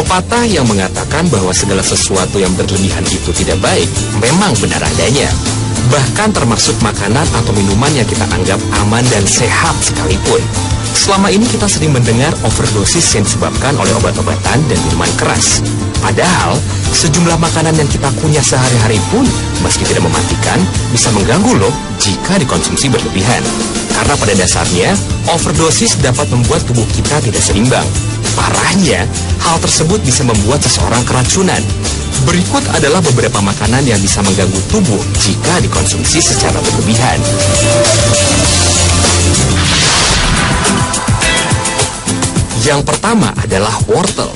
Pepatah yang mengatakan bahwa segala sesuatu yang berlebihan itu tidak baik memang benar adanya. Bahkan termasuk makanan atau minuman yang kita anggap aman dan sehat sekalipun. Selama ini kita sering mendengar overdosis yang disebabkan oleh obat-obatan dan minuman keras. Padahal, sejumlah makanan yang kita kunyah sehari-hari pun, meski tidak mematikan, bisa mengganggu loh jika dikonsumsi berlebihan. Karena pada dasarnya, overdosis dapat membuat tubuh kita tidak seimbang. Parahnya, hal tersebut bisa membuat seseorang keracunan. Berikut adalah beberapa makanan yang bisa mengganggu tubuh jika dikonsumsi secara berlebihan. Yang pertama adalah wortel.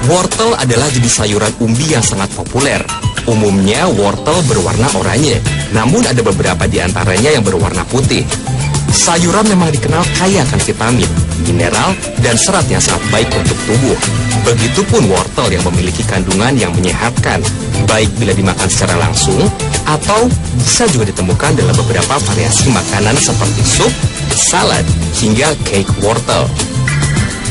Wortel adalah jenis sayuran umbi yang sangat populer. Umumnya wortel berwarna oranye, namun ada beberapa di antaranya yang berwarna putih. Sayuran memang dikenal kaya akan vitamin, mineral, dan serat yang sangat baik untuk tubuh. Begitupun wortel yang memiliki kandungan yang menyehatkan, baik bila dimakan secara langsung, atau bisa juga ditemukan dalam beberapa variasi makanan seperti sup, salad, hingga cake wortel.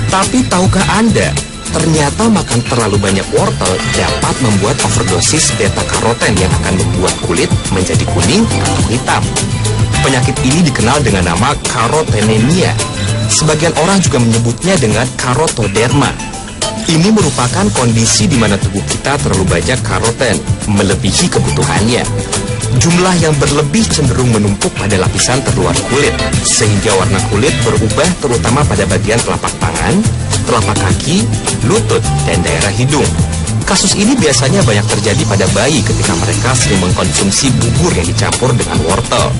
Tapi tahukah Anda, ternyata makan terlalu banyak wortel dapat membuat overdosis beta-karoten yang akan membuat kulit menjadi kuning atau hitam. Penyakit ini dikenal dengan nama karotenemia. Sebagian orang juga menyebutnya dengan karotoderma. Ini merupakan kondisi di mana tubuh kita terlalu banyak karoten, melebihi kebutuhannya. Jumlah yang berlebih cenderung menumpuk pada lapisan terluar kulit, sehingga warna kulit berubah terutama pada bagian telapak tangan, telapak kaki, lutut, dan daerah hidung. Kasus ini biasanya banyak terjadi pada bayi ketika mereka sering mengkonsumsi bubur yang dicampur dengan wortel.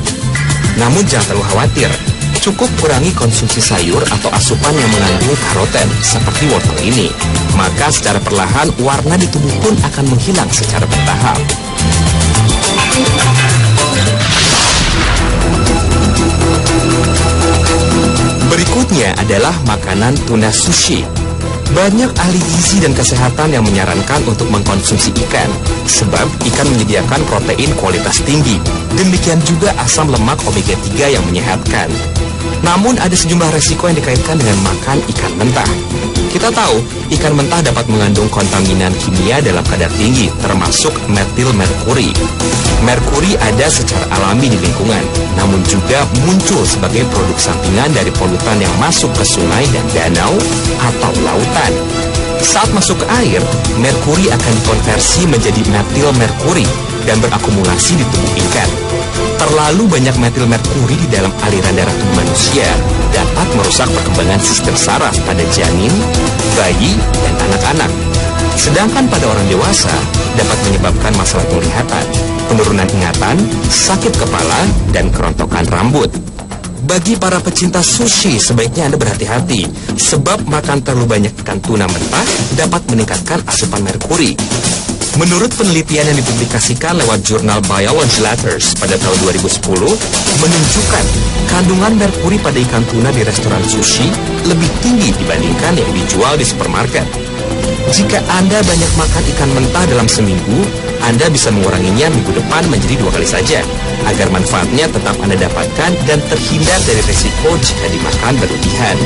Namun jangan terlalu khawatir, cukup kurangi konsumsi sayur atau asupan yang mengandung karoten seperti wortel ini. Maka secara perlahan warna di tubuh pun akan menghilang secara bertahap. Berikutnya adalah makanan tuna sushi. Banyak ahli gizi dan kesehatan yang menyarankan untuk mengkonsumsi ikan, sebab ikan menyediakan protein kualitas tinggi. Demikian juga asam lemak omega 3 yang menyehatkan. Namun ada sejumlah resiko yang dikaitkan dengan makan ikan mentah. Kita tahu, ikan mentah dapat mengandung kontaminan kimia dalam kadar tinggi, termasuk metil merkuri. Merkuri ada secara alami di lingkungan, namun juga muncul sebagai produk sampingan dari polutan yang masuk ke sungai dan danau atau lautan. Saat masuk ke air, merkuri akan dikonversi menjadi metil merkuri dan berakumulasi di tubuh ikan. Terlalu banyak metil merkuri di dalam aliran darah tubuh manusia dapat merusak perkembangan sistem saraf pada janin, bayi, dan anak-anak. Sedangkan pada orang dewasa dapat menyebabkan masalah penglihatan, penurunan ingatan, sakit kepala, dan kerontokan rambut. Bagi para pecinta sushi, sebaiknya Anda berhati-hati, sebab makan terlalu banyak ikan tuna mentah dapat meningkatkan asupan merkuri. Menurut penelitian yang dipublikasikan lewat jurnal Biology Letters pada tahun 2010, menunjukkan kandungan merkuri pada ikan tuna di restoran sushi lebih tinggi dibandingkan yang dijual di supermarket. Jika Anda banyak makan ikan mentah dalam seminggu, Anda bisa menguranginya minggu depan menjadi 2 kali saja, agar manfaatnya tetap Anda dapatkan dan terhindar dari risiko jika dimakan berlebihan.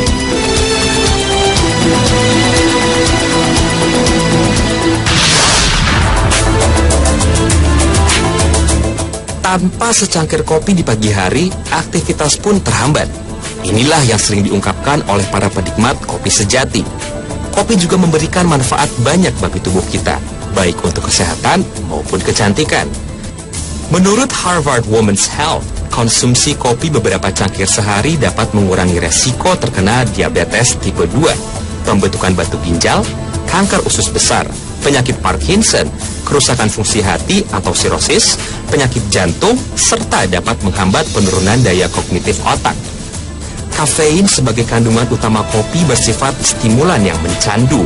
Tanpa secangkir kopi di pagi hari, aktivitas pun terhambat. Inilah yang sering diungkapkan oleh para penikmat kopi sejati. Kopi juga memberikan manfaat banyak bagi tubuh kita, baik untuk kesehatan maupun kecantikan. Menurut Harvard Women's Health, konsumsi kopi beberapa cangkir sehari dapat mengurangi resiko terkena diabetes tipe 2, pembentukan batu ginjal, kanker usus besar, penyakit Parkinson, kerusakan fungsi hati atau sirosis, penyakit jantung, serta dapat menghambat penurunan daya kognitif otak. Kafein sebagai kandungan utama kopi bersifat stimulan yang mencandu.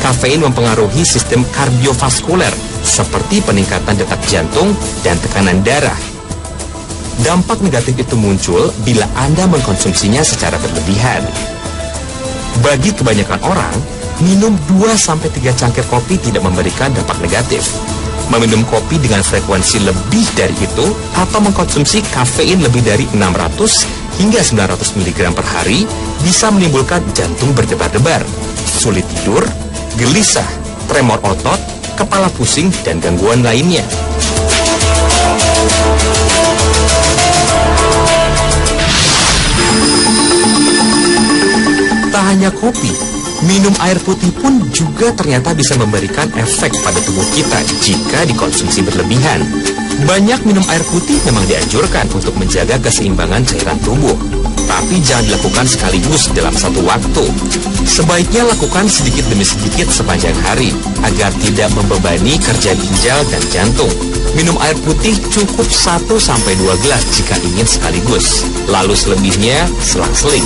Kafein mempengaruhi sistem kardiovaskuler, seperti peningkatan detak jantung dan tekanan darah. Dampak negatif itu muncul bila Anda mengkonsumsinya secara berlebihan. Bagi kebanyakan orang, minum 2-3 cangkir kopi tidak memberikan dampak negatif. Meminum kopi dengan frekuensi lebih dari itu atau mengkonsumsi kafein lebih dari 600 hingga 900 mg per hari bisa menimbulkan jantung berdebar-debar, sulit tidur, gelisah, tremor otot, kepala pusing, dan gangguan lainnya. Tak hanya kopi, minum air putih pun juga ternyata bisa memberikan efek pada tubuh kita jika dikonsumsi berlebihan. Banyak minum air putih memang dianjurkan untuk menjaga keseimbangan cairan tubuh, tapi jangan dilakukan sekaligus dalam satu waktu. Sebaiknya lakukan sedikit demi sedikit sepanjang hari, agar tidak membebani kerja ginjal dan jantung. Minum air putih cukup 1-2 gelas jika ingin sekaligus, lalu selebihnya selang-seling.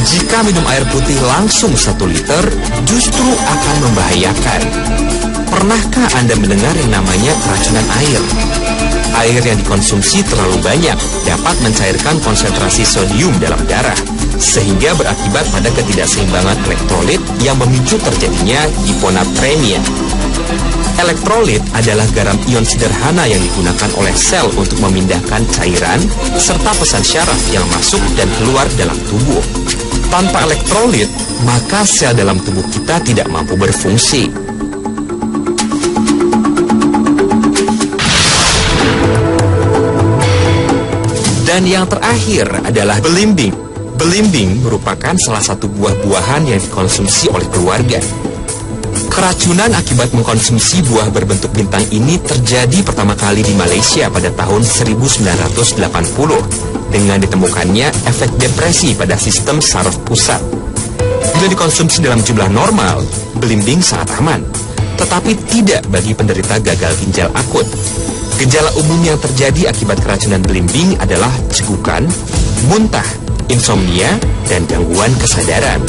Jika minum air putih langsung 1 liter, justru akan membahayakan. Pernahkah Anda mendengar yang namanya keracunan air? Air yang dikonsumsi terlalu banyak dapat mencairkan konsentrasi sodium dalam darah, sehingga berakibat pada ketidakseimbangan elektrolit yang memicu terjadinya hiponatremia. Elektrolit adalah garam ion sederhana yang digunakan oleh sel untuk memindahkan cairan serta pesan syaraf yang masuk dan keluar dalam tubuh. Tanpa elektrolit, maka sel dalam tubuh kita tidak mampu berfungsi. Dan yang terakhir adalah belimbing. Belimbing merupakan salah satu buah-buahan yang dikonsumsi oleh keluarga. Keracunan akibat mengkonsumsi buah berbentuk bintang ini terjadi pertama kali di Malaysia pada tahun 1980 dengan ditemukannya efek depresi pada sistem saraf pusat. Bila dikonsumsi dalam jumlah normal, belimbing sangat aman, tetapi tidak bagi penderita gagal ginjal akut. Gejala umum yang terjadi akibat keracunan belimbing adalah cegukan, muntah, insomnia, dan gangguan kesadaran.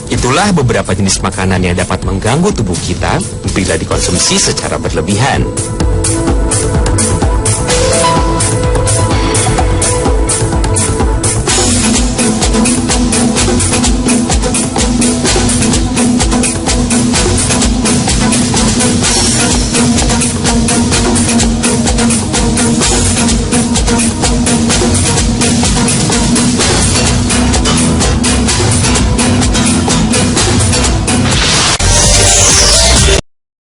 Itulah beberapa jenis makanan yang dapat mengganggu tubuh kita bila dikonsumsi secara berlebihan.